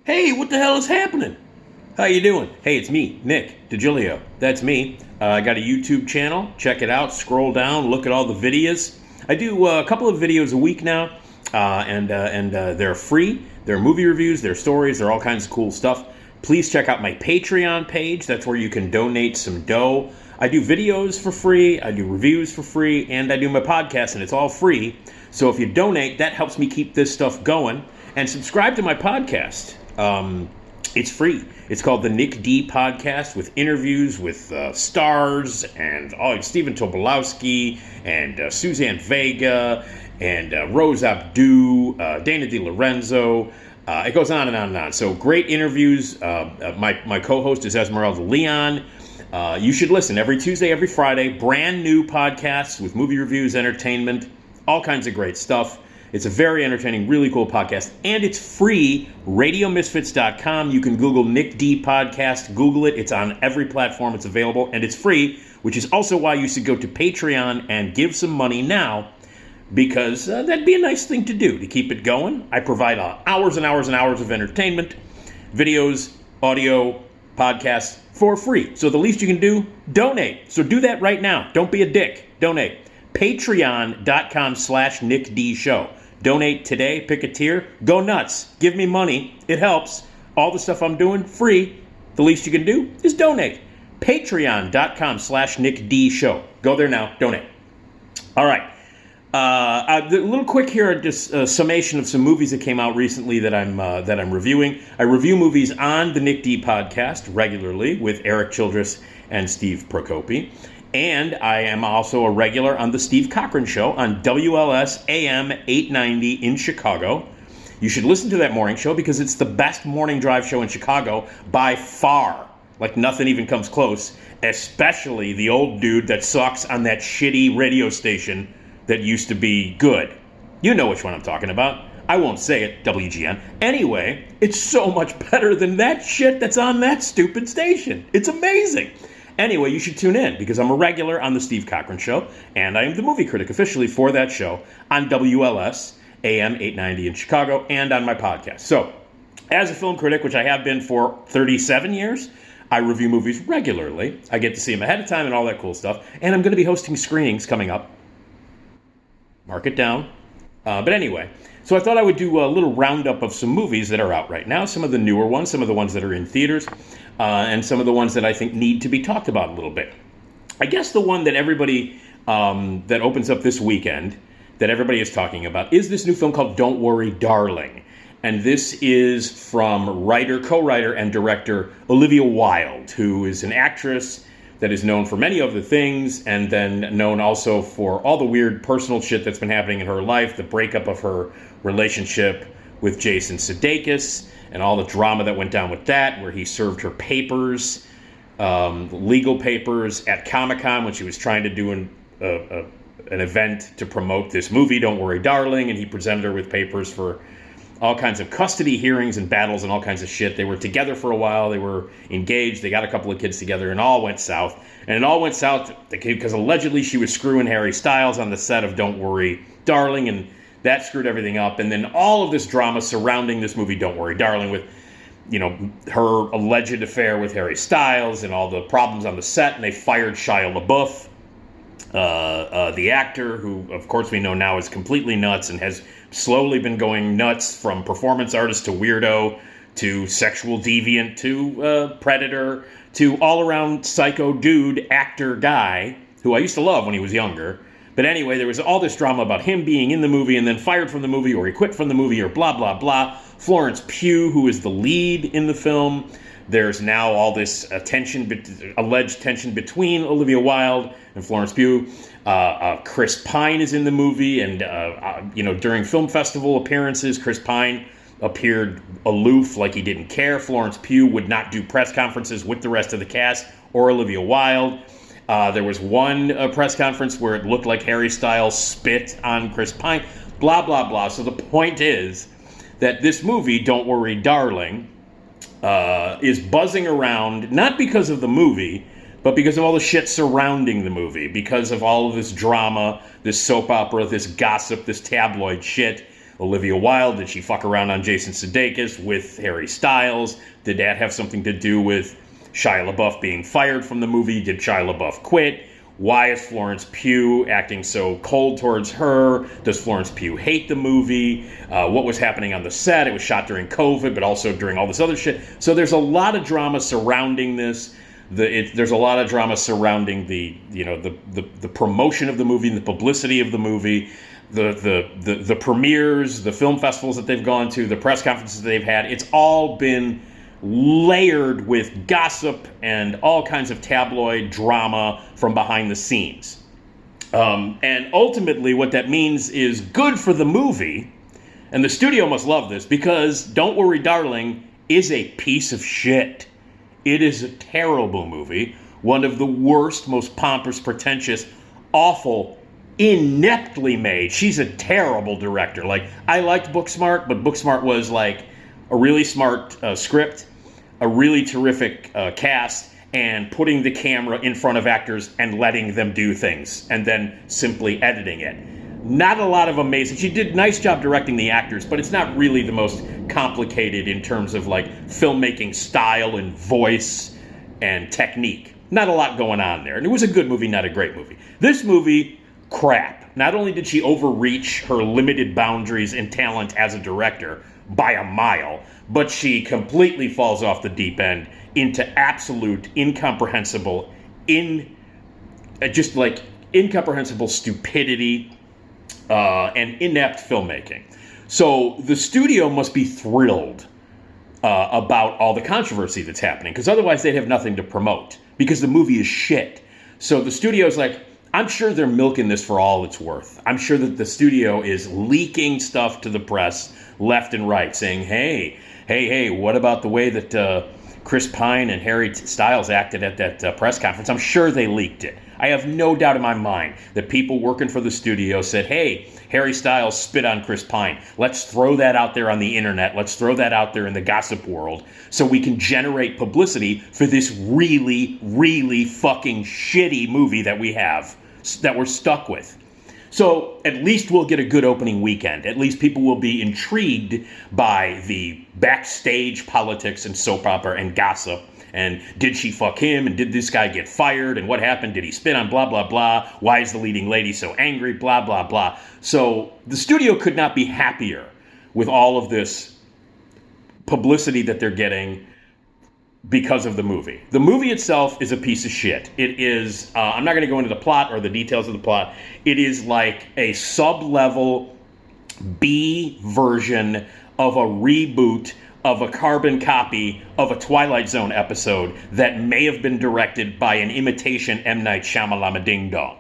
Hey, what the hell is happening? How you doing? Hey, it's me, Nick Digilio. That's me. I got a YouTube channel. Check it out. Scroll down. Look at all the videos. I do a couple of videos a week now, and they're free. They're movie reviews. They're stories. They're all kinds of cool stuff. Please check out my Patreon page. That's where you can donate some dough. I do videos for free. I do reviews for free, and I do my podcast, and it's all free. So if you donate, that helps me keep this stuff going. And subscribe to my podcast. It's free. It's called the Nick D Podcast, with interviews with stars and Stephen Tobolowsky and Suzanne Vega and Rose Abdoo, Dana DiLorenzo. It goes on and on and on. So great interviews. My co-host is Esmeralda Leon. You should listen every Tuesday, every Friday. Brand new podcasts with movie reviews, entertainment, all kinds of great stuff. It's a very entertaining, really cool podcast, and it's free. RadioMisfits.com. You can Google Nick D Podcast. Google it. It's on every platform. It's available, and it's free, which is also why you should go to Patreon and give some money now, because that'd be a nice thing to do to keep it going. I provide hours and hours and hours of entertainment, videos, audio, podcasts for free. So the least you can do, donate. So do that right now. Don't be a dick. Donate. Patreon.com/Nick D Show. Donate today, pick a tier, go nuts, give me money, it helps. All the stuff I'm doing, free. The least you can do is donate. Patreon.com/Nick D Show. Go there now, donate. All right. A little quick here, just a summation of some movies that came out recently that I'm reviewing. I review movies on the Nick D Podcast regularly with Eric Childress and Steve Procopi. And I am also a regular on the Steve Cochran Show on WLS AM 890 in Chicago. You should listen to that morning show because it's the best morning drive show in Chicago by far. Like nothing even comes close, especially the old dude that sucks on that shitty radio station that used to be good. You know which one I'm talking about. I won't say it, WGN. Anyway, it's so much better than that shit that's on that stupid station. It's amazing. Anyway, you should tune in because I'm a regular on the Steve Cochran Show, and I am the movie critic officially for that show on WLS AM 890 in Chicago and on my podcast. So, as a film critic, which I have been for 37 years, I review movies regularly. I get to see them ahead of time and all that cool stuff, and I'm going to be hosting screenings coming up. Mark it down. But anyway, so I thought I would do a little roundup of some movies that are out right now, some of the newer ones, some of the ones that are in theaters, and some of the ones that I think need to be talked about a little bit. I guess the one that everybody, that opens up this weekend, that everybody is talking about, is this new film called Don't Worry, Darling. And this is from co-writer and director Olivia Wilde, who is an actress that is known for many other things, and then known also for all the weird personal shit that's been happening in her life, the breakup of her relationship with Jason Sudeikis, and all the drama that went down with that, where he served her papers, legal papers, at Comic-Con when she was trying to do an event to promote this movie, Don't Worry, Darling, and he presented her with papers for all kinds of custody hearings and battles and all kinds of shit. They were together for a while. They were engaged. They got a couple of kids together, and all went south. And it all went south because allegedly she was screwing Harry Styles on the set of Don't Worry, Darling, and that screwed everything up. And then all of this drama surrounding this movie, Don't Worry, Darling, with, her alleged affair with Harry Styles and all the problems on the set. And they fired Shia LaBeouf, the actor, who, of course, we know now is completely nuts and has slowly been going nuts from performance artist to weirdo to sexual deviant to predator to all-around psycho dude, actor guy, who I used to love when he was younger. But anyway, there was all this drama about him being in the movie and then fired from the movie, or he quit from the movie, or blah, blah, blah. Florence Pugh, who is the lead in the film. There's now all this alleged tension between Olivia Wilde and Florence Pugh. Chris Pine is in the movie, and during film festival appearances, Chris Pine appeared aloof, like he didn't care. Florence Pugh would not do press conferences with the rest of the cast or Olivia Wilde. There was one press conference where it looked like Harry Styles spit on Chris Pine. Blah, blah, blah. So the point is that this movie, Don't Worry, Darling, is buzzing around, not because of the movie, but because of all the shit surrounding the movie, because of all of this drama, this soap opera, this gossip, this tabloid shit, Olivia Wilde, did she fuck around on Jason Sudeikis with Harry Styles? Did that have something to do with Shia LaBeouf being fired from the movie? Did Shia LaBeouf quit? Why is Florence Pugh acting so cold towards her? Does Florence Pugh hate the movie? What was happening on the set? It was shot during COVID, but also during all this other shit. So there's a lot of drama surrounding this. There's a lot of drama surrounding the promotion of the movie, the publicity of the movie, the premieres, the film festivals that they've gone to, the press conferences that they've had. It's all been layered with gossip and all kinds of tabloid drama from behind the scenes. And ultimately what that means is good for the movie, and the studio must love this, because Don't Worry Darling is a piece of shit. It is a terrible movie, one of the worst, most pompous, pretentious, awful, ineptly made. She's a terrible director. Like, I liked Booksmart, but Booksmart was like a really smart script, a really terrific cast, and putting the camera in front of actors and letting them do things, and then simply editing it. Not a lot of amazing. She did a nice job directing the actors, but it's not really the most complicated in terms of like filmmaking style and voice and technique. Not a lot going on there. And it was a good movie, not a great movie. This movie, crap. Not only did she overreach her limited boundaries and talent as a director by a mile, but she completely falls off the deep end into absolute incomprehensible stupidity and inept filmmaking. So the studio must be thrilled about all the controversy that's happening, because otherwise they'd have nothing to promote, because the movie is shit. So the studio's like, I'm sure they're milking this for all it's worth. I'm sure that the studio is leaking stuff to the press left and right, saying, hey, what about the way that Chris Pine and Harry Styles acted at that press conference? I'm sure they leaked it. I have no doubt in my mind that people working for the studio said, hey, Harry Styles spit on Chris Pine. Let's throw that out there on the internet. Let's throw that out there in the gossip world so we can generate publicity for this really, really fucking shitty movie that we have, that we're stuck with. So at least we'll get a good opening weekend. At least people will be intrigued by the backstage politics and soap opera and gossip. And did she fuck him? And did this guy get fired? And what happened? Did he spit on blah, blah, blah? Why is the leading lady so angry? Blah, blah, blah. So the studio could not be happier with all of this publicity that they're getting because of the movie. The movie itself is a piece of shit. It is, I'm not going to go into the plot or the details of the plot. It is like a sub-level B version of a reboot of a carbon copy of a Twilight Zone episode that may have been directed by an imitation M. Night Shyamalan Ding Dong.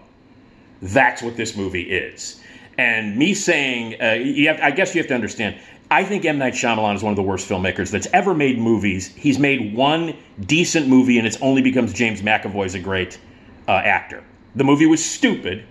That's what this movie is. And me saying, I guess you have to understand, I think M. Night Shyamalan is one of the worst filmmakers that's ever made movies. He's made one decent movie, and it's only because James McAvoy's a great actor. The movie was stupid,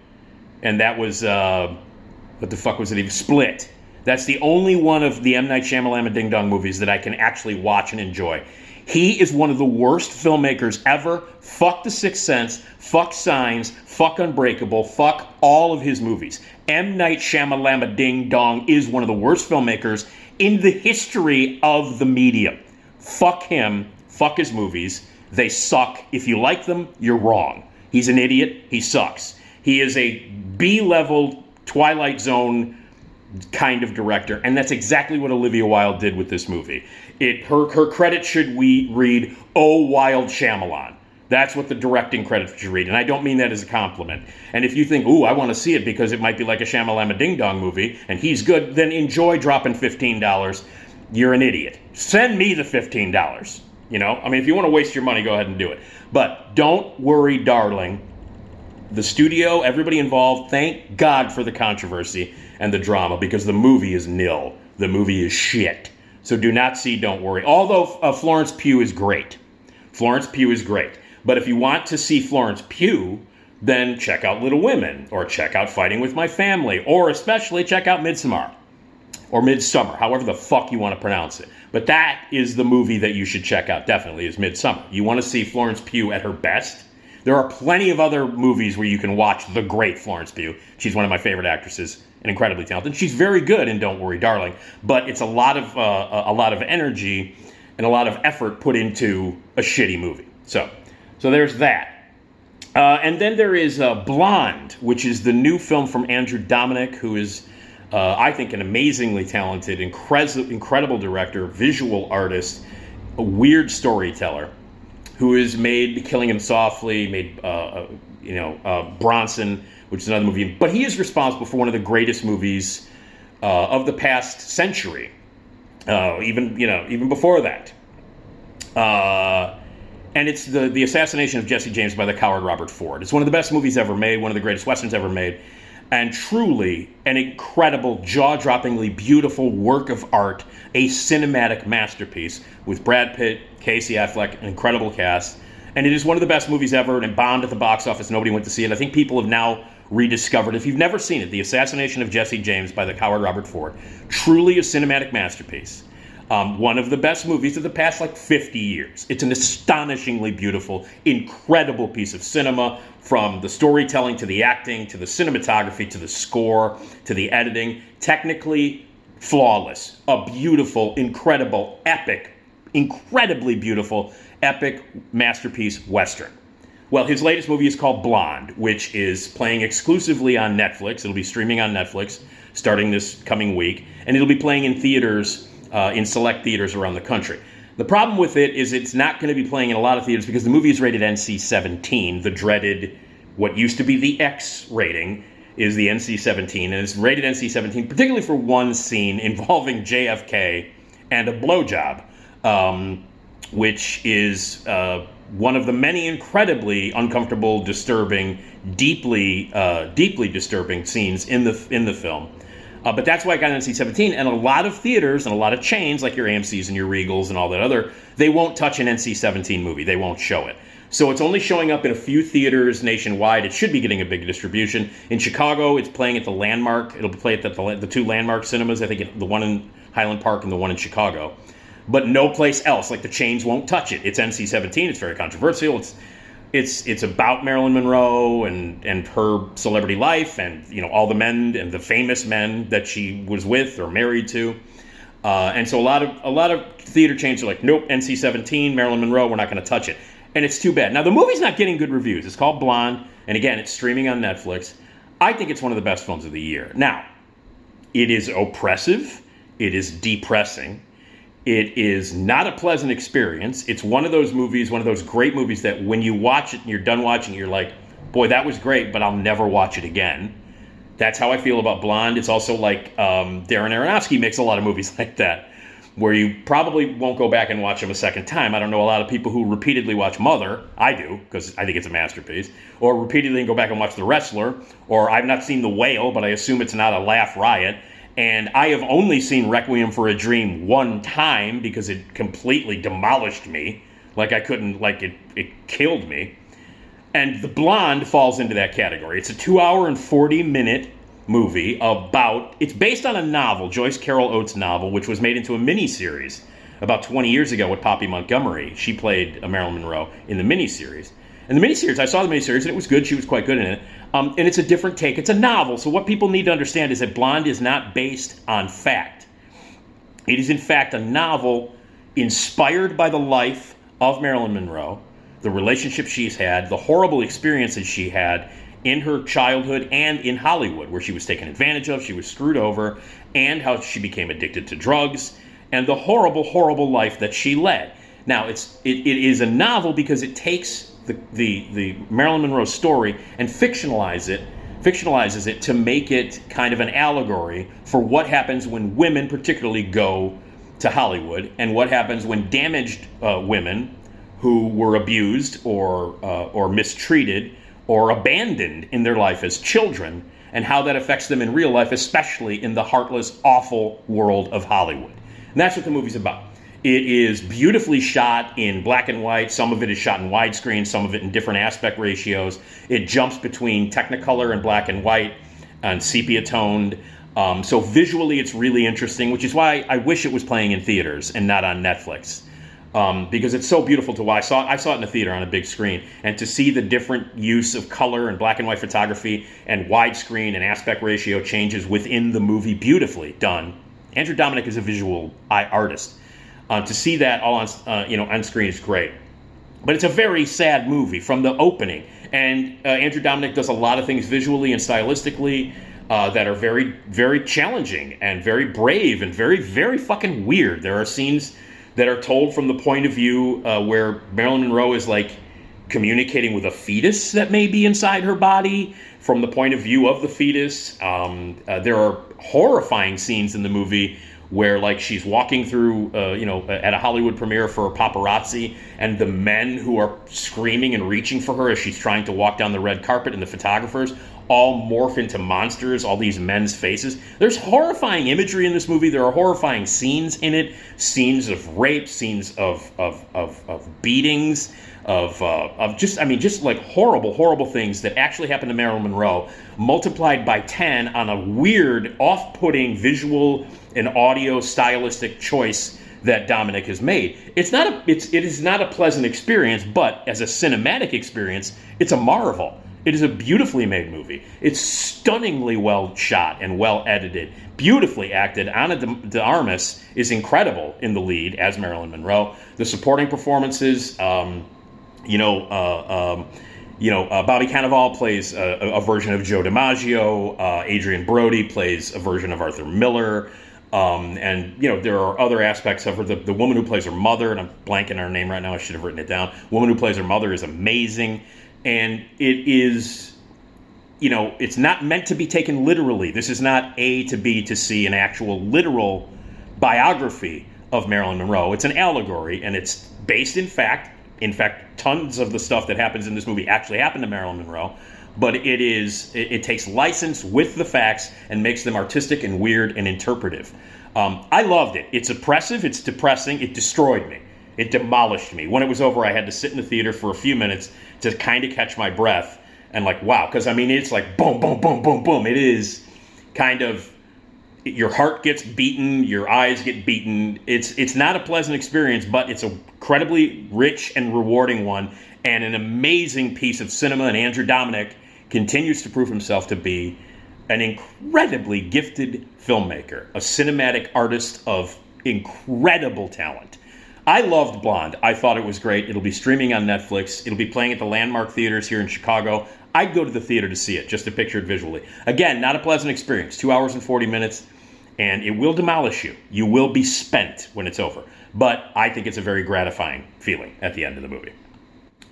and that was, what the fuck was it even? Split. That's the only one of the M. Night Shyamalan Ding Dong movies that I can actually watch and enjoy. He is one of the worst filmmakers ever. Fuck The Sixth Sense, fuck Signs, fuck Unbreakable, fuck all of his movies. M. Night Shyamalan Ding Dong is one of the worst filmmakers in the history of the medium. Fuck him, fuck his movies. They suck. If you like them, you're wrong. He's an idiot. He sucks. He is a B-level Twilight Zone kind of director, and that's exactly what Olivia Wilde did with this movie. Her credit should read, "Oh, Wilde Shyamalan." That's what the directing credit should read, and I don't mean that as a compliment. And if you think, ooh, I want to see it because it might be like a Shyamalan Ding Dong movie, and he's good, then enjoy dropping $15. You're an idiot. Send me the $15. You know, I mean, if you want to waste your money, go ahead and do it. But Don't Worry, Darling. The studio, everybody involved, thank God for the controversy and the drama, because the movie is nil. The movie is shit. So do not see Don't Worry. Although Florence Pugh is great. Florence Pugh is great. But if you want to see Florence Pugh, then check out Little Women, or check out Fighting with My Family, or especially check out Midsommar, or Midsummer, however the fuck you want to pronounce it. But that is the movie that you should check out, definitely, is Midsummer. You want to see Florence Pugh at her best? There are plenty of other movies where you can watch the great Florence Pugh. She's one of my favorite actresses and incredibly talented. She's very good in Don't Worry, Darling, but it's a lot of energy and a lot of effort put into a shitty movie. So there's that. And then there is Blonde, which is the new film from Andrew Dominic, who is, I think, an amazingly talented, incredible director, visual artist, a weird storyteller, who has made Killing Him Softly, made Bronson, which is another movie. But he is responsible for one of the greatest movies of the past century, even before that. And it's the assassination of Jesse James by the coward Robert Ford. It's one of the best movies ever made, one of the greatest westerns ever made, and truly an incredible, jaw-droppingly beautiful work of art, a cinematic masterpiece with Brad Pitt, Casey Affleck, an incredible cast. And it is one of the best movies ever, and it bombed at the box office. Nobody went to see it. I think people have now rediscovered, if you've never seen it, The Assassination of Jesse James by the coward Robert Ford. Truly a cinematic masterpiece. One of the best movies of the past 50 years. It's an astonishingly beautiful, incredible piece of cinema, from the storytelling to the acting to the cinematography to the score to the editing. Technically flawless. A beautiful, incredible, epic, incredibly beautiful, epic masterpiece Western. Well, his latest movie is called Blonde, which is playing exclusively on Netflix. It'll be streaming on Netflix starting this coming week, and it'll be playing in theaters, in select theaters around the country. The problem with it is it's not going to be playing in a lot of theaters because the movie is rated NC-17. The dreaded, what used to be the X rating, is the NC-17, and it's rated NC-17 particularly for one scene involving JFK and a blowjob, which is one of the many incredibly uncomfortable, disturbing, deeply disturbing scenes in the film. But that's why it got an NC-17, and a lot of theaters and a lot of chains, like your AMCs and your Regals and all that other, they won't touch an NC-17 movie. They won't show it. So it's only showing up in a few theaters nationwide. It should be getting a big distribution. In Chicago, it's playing at the Landmark. It'll play at the two Landmark cinemas, I think the one in Highland Park and the one in Chicago. But no place else. The chains won't touch it. It's NC-17. It's very controversial. It's about Marilyn Monroe and her celebrity life, and all the men and the famous men that she was with or married to, and so a lot of theater chains are like, nope, NC-17, Marilyn Monroe, we're not going to touch it, and it's too bad. Now the movie's not getting good reviews. It's called Blonde, and again, it's streaming on Netflix. I think it's one of the best films of the year. Now, it is oppressive, it is depressing. It is not a pleasant experience. It's one of those movies, one of those great movies that when you watch it and you're done watching it, you're like, boy, that was great, but I'll never watch it again. That's how I feel about Blonde. It's also like Darren Aronofsky makes a lot of movies like that, where you probably won't go back and watch them a second time. I don't know a lot of people who repeatedly watch Mother. I do, because I think it's a masterpiece. Or repeatedly go back and watch The Wrestler. Or I've not seen The Whale, but I assume it's not a laugh riot. And I have only seen Requiem for a Dream one time because it completely demolished me. It killed me. And The Blonde falls into that category. It's a 2-hour and 40-minute movie it's based on a novel, Joyce Carol Oates' novel, which was made into a miniseries about 20 years ago with Poppy Montgomery. She played Marilyn Monroe in the miniseries. And the miniseries, I saw the miniseries, and it was good. She was quite good in it. And it's a different take. It's a novel. So what people need to understand is that Blonde is not based on fact. It is, in fact, a novel inspired by the life of Marilyn Monroe, the relationship she's had, the horrible experiences she had in her childhood and in Hollywood, where she was taken advantage of, she was screwed over, and how she became addicted to drugs, and the horrible, horrible life that she led. Now, it is a novel because it takes the Marilyn Monroe story and fictionalizes it to make it kind of an allegory for what happens when women particularly go to Hollywood, and what happens when damaged women who were abused or mistreated or abandoned in their life as children, and how that affects them in real life, especially in the heartless, awful world of Hollywood. And that's what the movie's about. It is beautifully shot in black and white. Some of it is shot in widescreen, some of it in different aspect ratios. It jumps between Technicolor and black and white and sepia toned. So visually it's really interesting, which is why I wish it was playing in theaters and not on Netflix. because it's so beautiful to watch. I saw it in the theater on a big screen, and to see the different use of color and black and white photography and widescreen and aspect ratio changes within the movie, beautifully done. Andrew Dominik is a visual artist. To see that all on on screen is great. But it's a very sad movie from the opening. And Andrew Dominik does a lot of things visually and stylistically that are very, very challenging and very brave and very, very fucking weird. There are scenes that are told from the point of view where Marilyn Monroe is like communicating with a fetus that may be inside her body from the point of view of the fetus. There are horrifying scenes in the movie where like she's walking through, at a Hollywood premiere for a paparazzi, and the men who are screaming and reaching for her as she's trying to walk down the red carpet, and the photographers all morph into monsters, all these men's faces. There's horrifying imagery in this movie. There are horrifying scenes in it, scenes of rape, scenes of beatings, of just like horrible things that actually happened to Marilyn Monroe, multiplied by 10 on a weird, off-putting visual and audio stylistic choice that Dominik has made. It is not a pleasant experience, but as a cinematic experience, it's a marvel. It is a beautifully made movie. It's stunningly well shot and well edited, beautifully acted. Ana de Armas is incredible in the lead as Marilyn Monroe. The supporting performances, Bobby Cannavale plays a version of Joe DiMaggio. Adrian Brody plays a version of Arthur Miller. There are other aspects of her. The woman who plays her mother, and I'm blanking on her name right now, I should have written it down. The woman who plays her mother is amazing. And it is, it's not meant to be taken literally. This is not A to B to C, an actual literal biography of Marilyn Monroe. It's an allegory, and it's based in fact. In fact, tons of the stuff that happens in this movie actually happened to Marilyn Monroe. But it takes license with the facts and makes them artistic and weird and interpretive. I loved it. It's oppressive. It's depressing. It destroyed me. It demolished me. When it was over, I had to sit in the theater for a few minutes to kind of catch my breath and like, wow. Because, it's like boom, boom, boom, boom, boom. It is kind of, your heart gets beaten, your eyes get beaten. It's not a pleasant experience, but it's an incredibly rich and rewarding one, and an amazing piece of cinema. And Andrew Dominik continues to prove himself to be an incredibly gifted filmmaker, a cinematic artist of incredible talent. I loved Blonde. I thought it was great. It'll be streaming on Netflix. It'll be playing at the Landmark Theaters here in Chicago. I'd go to the theater to see it, just to picture it visually. Again, not a pleasant experience. 2 hours and 40 minutes, and it will demolish you. You will be spent when it's over. But I think it's a very gratifying feeling at the end of the movie.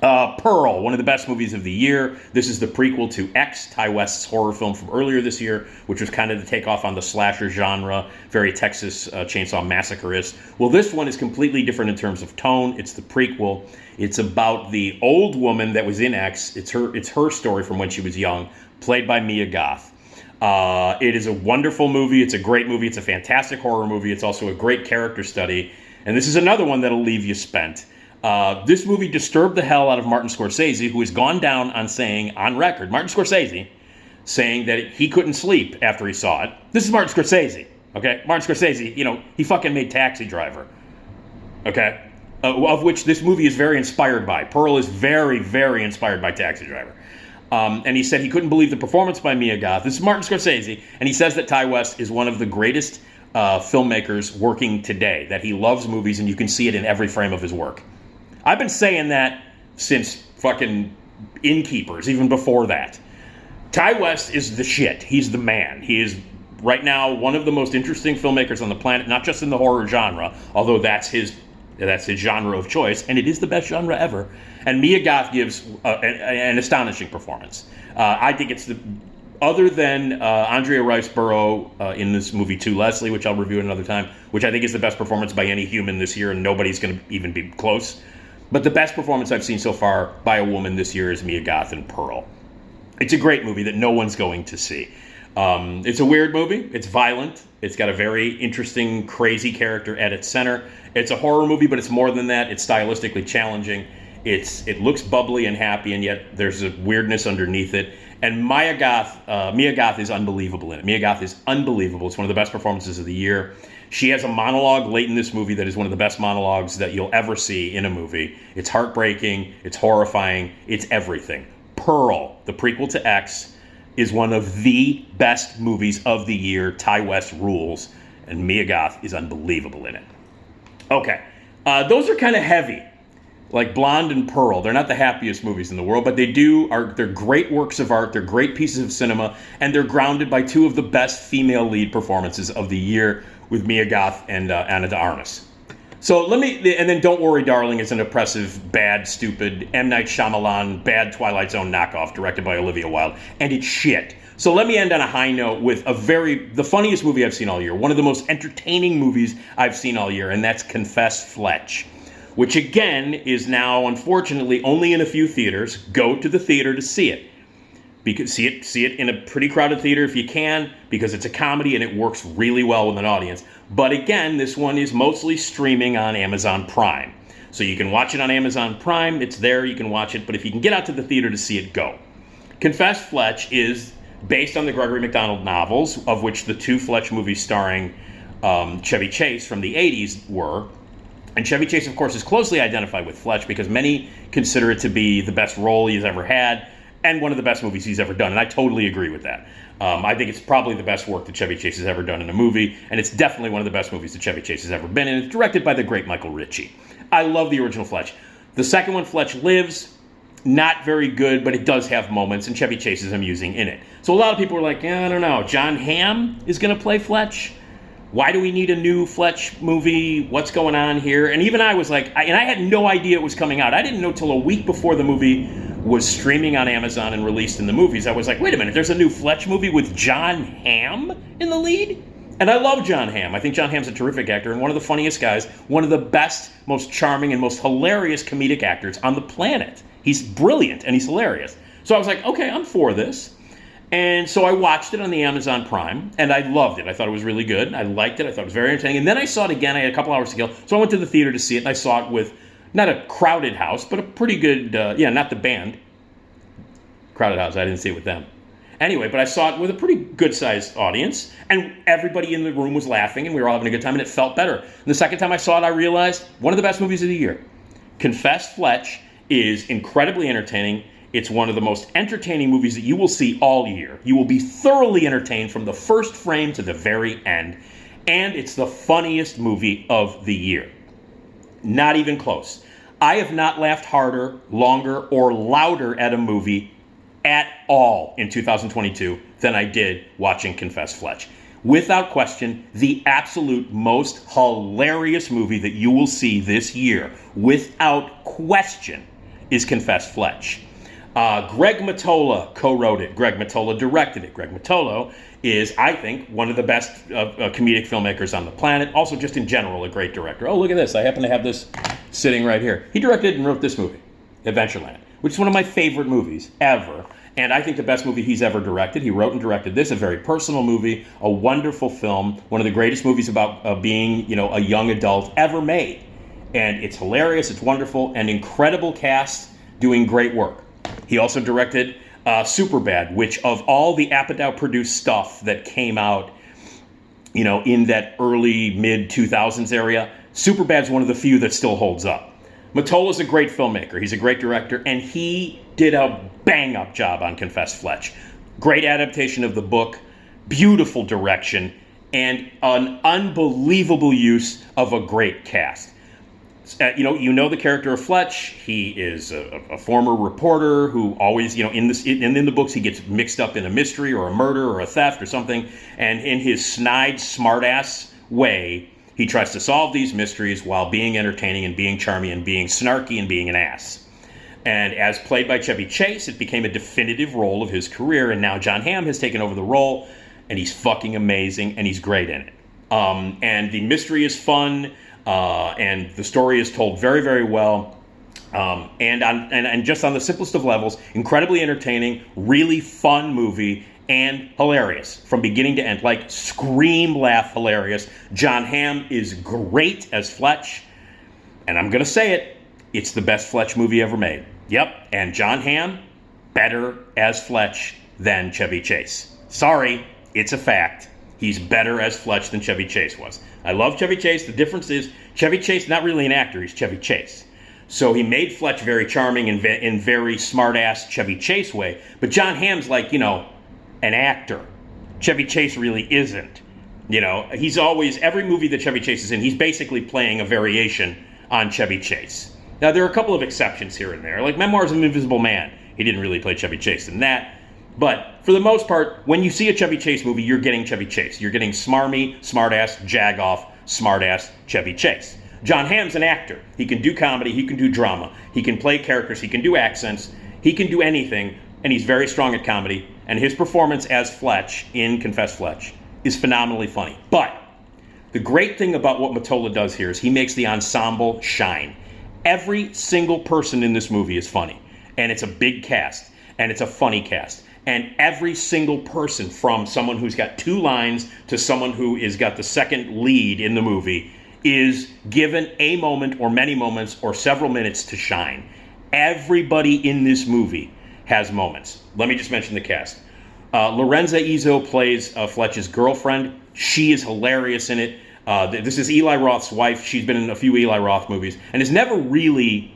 Pearl, one of the best movies of the year. This is the prequel to X, Ty West's horror film from earlier this year, which was kind of the takeoff on the slasher genre, very Texas Chainsaw Massacre-ish. Well, this one is completely different in terms of tone. It's the prequel. It's about the old woman that was in X. It's her story from when she was young, played by Mia Goth. It is a wonderful movie. It's a great movie. It's a fantastic horror movie. It's also a great character study. And this is another one that'll leave you spent. This movie disturbed the hell out of Martin Scorsese, who has gone down on saying, on record, Martin Scorsese, saying that he couldn't sleep after he saw it. This is Martin Scorsese, okay? Martin Scorsese, he fucking made Taxi Driver, okay? Of which this movie is very inspired by. Pearl is very, very inspired by Taxi Driver. And he said he couldn't believe the performance by Mia Goth. This is Martin Scorsese, and he says that Ty West is one of the greatest filmmakers working today, that he loves movies, and you can see it in every frame of his work. I've been saying that since fucking Innkeepers, even before that. Ty West is the shit. He's the man. He is, right now, one of the most interesting filmmakers on the planet, not just in the horror genre, although that's his genre of choice, and it is the best genre ever. And Mia Goth gives an astonishing performance. I think it's other than Andrea Riseborough in this movie, To Leslie, which I'll review another time, which I think is the best performance by any human this year, and nobody's going to even be close. But the best performance I've seen so far by a woman this year is Mia Goth in Pearl. It's a great movie that no one's going to see. It's a weird movie. It's violent. It's got a very interesting, crazy character at its center. It's a horror movie, but it's more than that. It's stylistically challenging. It looks bubbly and happy, and yet there's a weirdness underneath it. And Mia Goth is unbelievable in it. Mia Goth is unbelievable. It's one of the best performances of the year. She has a monologue late in this movie that is one of the best monologues that you'll ever see in a movie. It's heartbreaking, it's horrifying, it's everything. Pearl, the prequel to X, is one of the best movies of the year. Ty West rules, and Mia Goth is unbelievable in it. Okay, those are kind of heavy, like Blonde and Pearl. They're not the happiest movies in the world, but they're great works of art, they're great pieces of cinema, and they're grounded by two of the best female lead performances of the year with Mia Goth and Ana de Armas. So and then Don't Worry, Darling is an oppressive, bad, stupid, M. Night Shyamalan, bad Twilight Zone knockoff directed by Olivia Wilde, and it's shit. So let me end on a high note with the funniest movie I've seen all year, one of the most entertaining movies I've seen all year, and that's Confess Fletch, which again is now, unfortunately, only in a few theaters. Go to the theater to see it. See it in a pretty crowded theater if you can, because it's a comedy and it works really well with an audience. But again, this one is mostly streaming on Amazon Prime. So you can watch it on Amazon Prime. It's there. You can watch it. But if you can get out to the theater to see it, go. Confess Fletch is based on the Gregory MacDonald novels, of which the two Fletch movies starring Chevy Chase from the 80s were. And Chevy Chase, of course, is closely identified with Fletch because many consider it to be the best role he's ever had and one of the best movies he's ever done. And I totally agree with that. I think it's probably the best work that Chevy Chase has ever done in a movie, and it's definitely one of the best movies that Chevy Chase has ever been in. It's directed by the great Michael Ritchie. I love the original Fletch. The second one, Fletch Lives, not very good, but it does have moments, and Chevy Chase is amusing in it. So a lot of people are like, I don't know, John Hamm is going to play Fletch? Why do we need a new Fletch movie? What's going on here? And even I was like, I had no idea it was coming out. I didn't know till a week before the movie was streaming on Amazon and released in the movies. I was like, wait a minute, there's a new Fletch movie with John Hamm in the lead? And I love John Hamm. I think John Hamm's a terrific actor and one of the funniest guys, one of the best, most charming, and most hilarious comedic actors on the planet. He's brilliant and he's hilarious. So I was like, okay, I'm for this. And so I watched it on the Amazon Prime, and I loved it. I thought it was really good. I liked it. I thought it was very entertaining. And then I saw it again. I had a couple hours to kill. So I went to the theater to see it, and I saw it with not a crowded house, but a pretty good, not the band. Crowded house. I didn't see it with them. Anyway, but I saw it with a pretty good-sized audience, and everybody in the room was laughing, and we were all having a good time, and it felt better. And the second time I saw it, I realized one of the best movies of the year. Confess Fletch is incredibly entertaining. It's one of the most entertaining movies that you will see all year. You will be thoroughly entertained from the first frame to the very end. And it's the funniest movie of the year. Not even close. I have not laughed harder, longer, or louder at a movie at all in 2022 than I did watching Confess Fletch. Without question, the absolute most hilarious movie that you will see this year, without question, is Confess Fletch. Greg Mottola co-wrote it. Greg Mottola directed it. Greg Mottola is, I think, one of the best comedic filmmakers on the planet. Also, just in general, a great director. Oh, look at this. I happen to have this sitting right here. He directed and wrote this movie, Adventureland, which is one of my favorite movies ever. And I think the best movie he's ever directed. He wrote and directed this, a very personal movie, a wonderful film, one of the greatest movies about being, a young adult ever made. And it's hilarious, it's wonderful, and incredible cast doing great work. He also directed Superbad, which of all the Apatow-produced stuff that came out, in that early, mid-2000s area, Superbad's one of the few that still holds up. Mottola's a great filmmaker. He's a great director, and he did a bang-up job on Confess Fletch. Great adaptation of the book, beautiful direction, and an unbelievable use of a great cast. You know the character of Fletch. He is a former reporter who always, in the books, he gets mixed up in a mystery or a murder or a theft or something. And in his snide, smartass way, he tries to solve these mysteries while being entertaining and being charming and being snarky and being an ass. And as played by Chevy Chase, it became a definitive role of his career. And now John Hamm has taken over the role, and he's fucking amazing, and he's great in it. And the mystery is fun. And the story is told very, very well, and just on the simplest of levels, incredibly entertaining, really fun movie, and hilarious from beginning to end. Like, scream, laugh, hilarious. John Hamm is great as Fletch, and I'm going to say it, it's the best Fletch movie ever made. Yep, and John Hamm, better as Fletch than Chevy Chase. Sorry, it's a fact. He's better as Fletch than Chevy Chase was. I love Chevy Chase. The difference is Chevy Chase, not really an actor, he's Chevy Chase. So he made Fletch very charming in very smart-ass Chevy Chase way. But John Hamm's like, an actor. Chevy Chase really isn't. He's always, every movie that Chevy Chase is in, he's basically playing a variation on Chevy Chase. Now, there are a couple of exceptions here and there, like Memoirs of an Invisible Man. He didn't really play Chevy Chase in that. But for the most part, when you see a Chevy Chase movie, you're getting Chevy Chase. You're getting smarmy, smartass, jag-off, smartass Chevy Chase. John Hamm's an actor. He can do comedy, he can do drama, he can play characters, he can do accents, he can do anything, and he's very strong at comedy. And his performance as Fletch in Confess Fletch is phenomenally funny. But the great thing about what Mottola does here is he makes the ensemble shine. Every single person in this movie is funny. And it's a big cast. And it's a funny cast. And every single person, from someone who's got 2 lines to someone who has got the second lead in the movie, is given a moment or many moments or several minutes to shine. Everybody in this movie has moments. Let me just mention the cast. Lorenza Izzo plays Fletch's girlfriend. She is hilarious in it. This is Eli Roth's wife. She's been in a few Eli Roth movies and has never really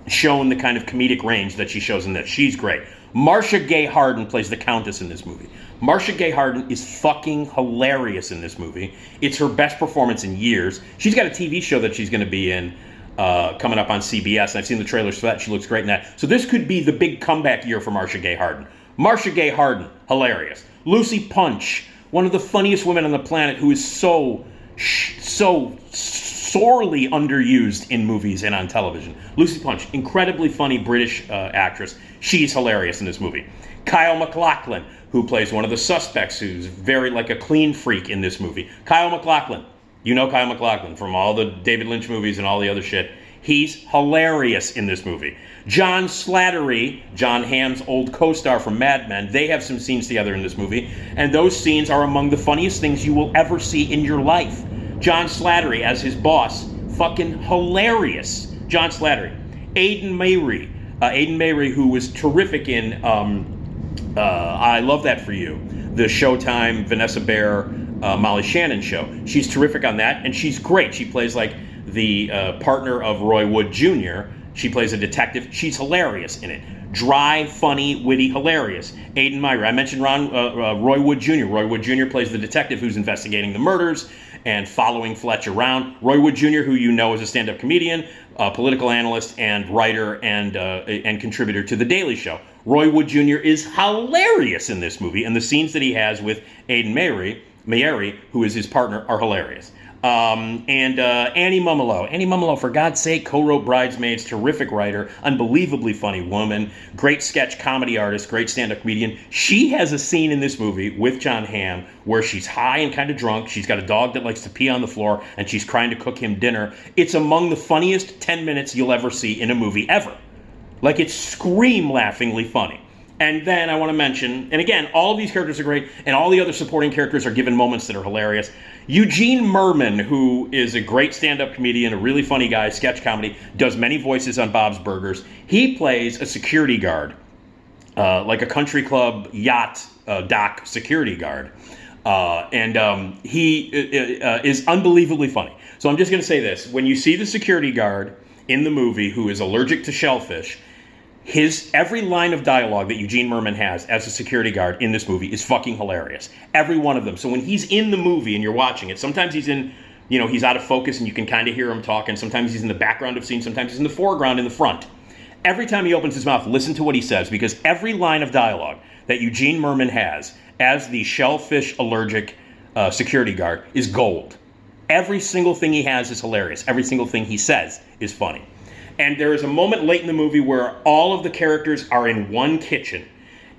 shown the kind of comedic range that she shows in this. She's great. Marcia Gay Harden plays the Countess in this movie. Marcia Gay Harden is fucking hilarious in this movie. It's her best performance in years. She's got a TV show that she's going to be in coming up on CBS, and I've seen the trailers for that. She looks great in that. So this could be the big comeback year for Marcia Gay Harden. Marcia Gay Harden, hilarious. Lucy Punch, one of the funniest women on the planet, who is so sorely underused in movies and on television. Lucy Punch, incredibly funny British actress. She's hilarious in this movie. Kyle MacLachlan, who plays one of the suspects, who's very like a clean freak in this movie. Kyle MacLachlan, you know Kyle MacLachlan from all the David Lynch movies and all the other shit. He's hilarious in this movie. John Slattery, John Hamm's old co-star from Mad Men, they have some scenes together in this movie, and those scenes are among the funniest things you will ever see in your life. John Slattery as his boss, fucking hilarious. John Slattery. Aidan Mayre, who was terrific in I Love That For You, the Showtime Vanessa Bayer, Molly Shannon show. She's terrific on that, and she's great. She plays like the partner of Roy Wood Jr. She plays a detective. She's hilarious in it. Dry, funny, witty, hilarious. Aidan Mayre. I mentioned Roy Wood Jr. Roy Wood Jr. plays the detective who's investigating the murders and following Fletch around. Roy Wood Jr., who you know is a stand-up comedian, political analyst, and writer and contributor to The Daily Show. Roy Wood Jr. is hilarious in this movie, and the scenes that he has with Aidan Mayre, who is his partner, are hilarious. And Annie Mumolo. Annie Mumolo, for God's sake, co-wrote Bridesmaids, terrific writer, unbelievably funny woman, great sketch comedy artist, great stand-up comedian. She has a scene in this movie with John Hamm where she's high and kind of drunk. She's got a dog that likes to pee on the floor, and she's trying to cook him dinner. It's among the funniest 10 minutes you'll ever see in a movie ever. Like, it's scream-laughingly funny. And then I want to mention, and again, all of these characters are great, and all the other supporting characters are given moments that are hilarious. Eugene Merman, who is a great stand-up comedian, a really funny guy, sketch comedy, does many voices on Bob's Burgers. He plays a security guard, like a country club yacht dock security guard. He is unbelievably funny. So I'm just going to say this. When you see the security guard in the movie who is allergic to shellfish, every line of dialogue that Eugene Merman has as a security guard in this movie is fucking hilarious. Every one of them. So when he's in the movie and you're watching it, sometimes he's in, he's out of focus and you can kind of hear him talking. Sometimes he's in the background of scenes. Sometimes he's in the foreground in the front. Every time he opens his mouth, listen to what he says, because every line of dialogue that Eugene Merman has as the shellfish allergic security guard is gold. Every single thing he has is hilarious. Every single thing he says is funny. And there is a moment late in the movie where all of the characters are in one kitchen.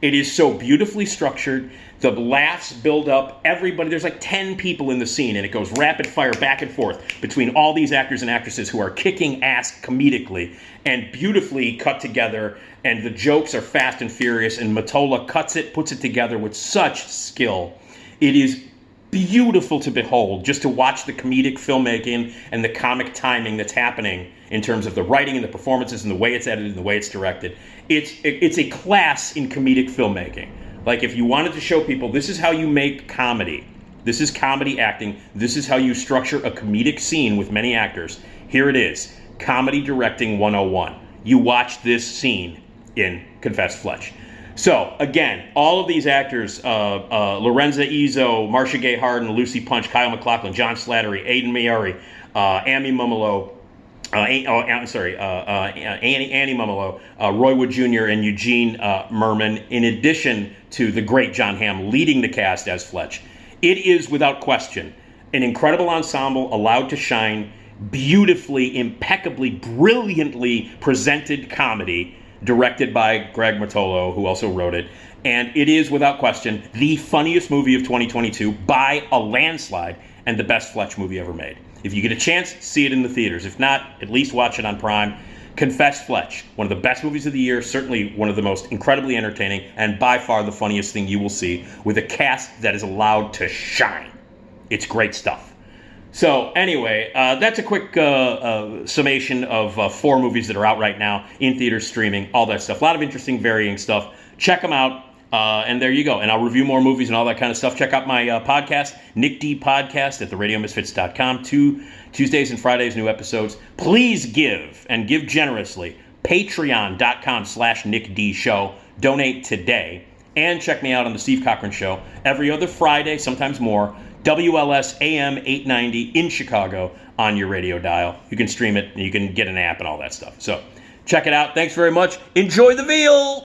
It is so beautifully structured. The laughs build up. Everybody, there's like 10 people in the scene, and it goes rapid fire back and forth between all these actors and actresses who are kicking ass comedically and beautifully cut together. And the jokes are fast and furious, and Mottola puts it together with such skill. It is beautiful to behold, just to watch the comedic filmmaking and the comic timing that's happening in terms of the writing and the performances and the way it's edited and the way it's directed. It's a class in comedic filmmaking. Like, if you wanted to show people this is how you make comedy, This is comedy acting. This is how you structure a comedic scene with many actors. Here it is, Comedy Directing 101. You watch this scene in Confess Fletch. So, again, all of these actors, Lorenza Izzo, Marcia Gay Harden, Lucy Punch, Kyle MacLachlan, John Slattery, Aidan Maori, Annie Mumolo, Annie Mumolo, Roy Wood Jr., and Eugene Merman, in addition to the great John Hamm leading the cast as Fletch. It is, without question, an incredible ensemble allowed to shine, beautifully, impeccably, brilliantly presented comedy directed by Greg Matolo, who also wrote it. And it is, without question, the funniest movie of 2022 by a landslide and the best Fletch movie ever made. If you get a chance, see it in the theaters. If not, at least watch it on Prime. Confess Fletch, one of the best movies of the year, certainly one of the most incredibly entertaining, and by far the funniest thing you will see, with a cast that is allowed to shine. It's great stuff. So anyway, that's a quick summation of 4 movies that are out right now, in theaters, streaming, all that stuff. A lot of interesting, varying stuff. Check them out, and there you go. And I'll review more movies and all that kind of stuff. Check out my podcast, Nick D Podcast, at theradiomisfits.com. Tuesdays and Fridays, new episodes. Please give, and give generously, patreon.com/Nick D Show. Donate today. And check me out on the Steve Cochran Show every other Friday, sometimes more, WLS AM 890 in Chicago on your radio dial. You can stream it, and you can get an app and all that stuff. So check it out. Thanks very much. Enjoy the veal!